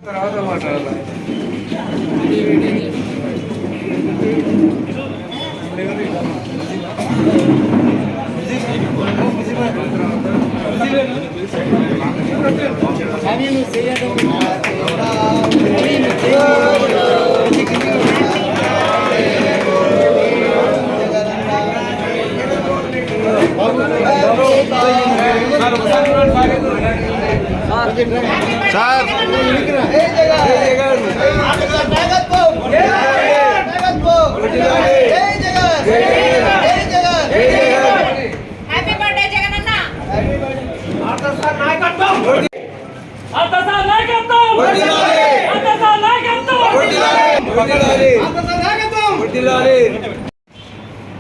తర్వాత మాట్లాడాలి. సార్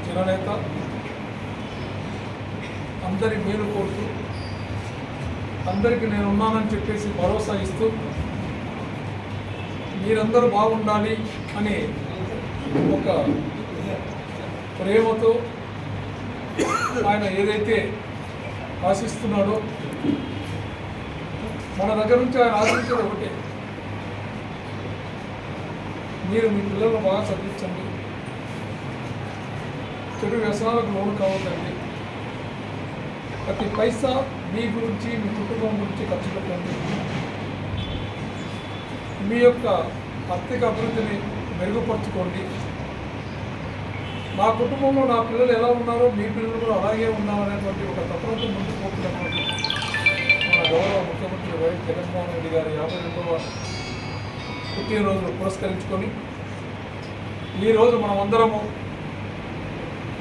జననేత అందరి మేలు కోరుతూ అందరికీ నేను ఉన్నానని చెప్పేసి భరోసా ఇస్తూ మీరందరూ బాగుండాలి అని ఒక ప్రేమతో ఆయన ఏదైతే ఆశిస్తున్నాడో మన దగ్గర నుంచి ఆయన ఆశించేది ఒకటే, మీరు మీ పిల్లలను బాగా చదివించండి, చెడు వ్యసనాలకు లోను కావద్దండి, ప్రతి పైసా మీ గురించి మీ కుటుంబం గురించి ఖర్చు పెట్టండి, మీ యొక్క ఆర్థిక అభివృద్ధిని మెరుగుపరుచుకోండి, నా కుటుంబంలో నా పిల్లలు ఎలా ఉన్నారో మీ పిల్లలు కూడా అలాగే ఉన్నారనేటువంటి ఒక తత్వంతో ముందుకు పోతున్నటువంటి మన గౌరవ ముఖ్యమంత్రి వైఎస్ జగన్మోహన్ రెడ్డి గారి 52వ పుట్టినరోజును పురస్కరించుకొని ఈరోజు మనమందరము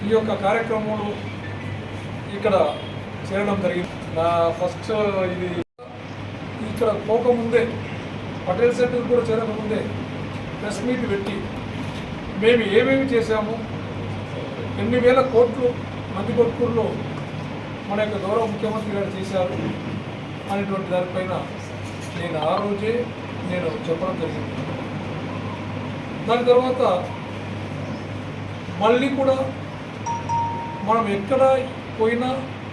ఈ యొక్క కార్యక్రమంలో ఇక్కడ చేరడం జరిగింది. నా ఫస్ట్ ఇది ఇక్కడ పోకముందే పటేల్ సెంటర్ కూడా చేరకముందే ప్రెస్ మీట్ పెట్టి మేము ఏమేమి చేశాము, ఎన్ని వేల కోట్లు నందికొట్కూరులో మన యొక్క గౌరవ ముఖ్యమంత్రి గారు చేశారు అనేటువంటి దానిపైన నేను ఆ రోజే చెప్పడం జరిగింది. దాని తర్వాత మళ్ళీ కూడా మనం ఎక్కడ పోయినా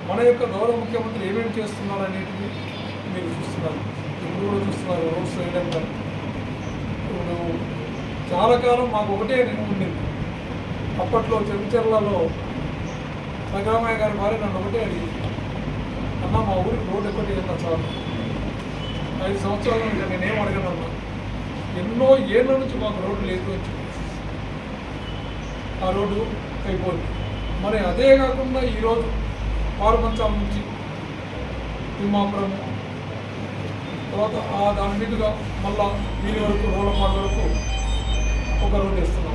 మన యొక్క గౌరవ ముఖ్యమంత్రి ఏమేమి చేస్తున్నారు అనేటివి మీరు చూస్తున్నారు, ఇప్పుడు కూడా చూస్తున్నారు. రోడ్స్ వేయడం కానీ ఇప్పుడు చాలా కాలం మాకు ఒకటే ఉండేది. అప్పట్లో చెంచర్లలో సంగ్రామయ్య గారి భార్య నన్ను ఒకటే అడిగింది, అన్న మా ఊరికి రోడ్డు ఎక్కటి వెళ్ళినా చాలు. 5 సంవత్సరాల నుంచి నేనేం అడగనన్నా, ఎన్నో ఏళ్ళ నుంచి మాకు రోడ్డు లేదు అని చెప్పేసి ఆ రోడ్డు అయిపోయింది. మరి అదే కాకుండా ఈరోజు పారుమంచాల నుంచి తిమ్మాపురం తర్వాత దాని మీదుగా మళ్ళా దీని వరకు రోలపాడు వరకు ఒక రోడ్డు వేస్తున్నాం.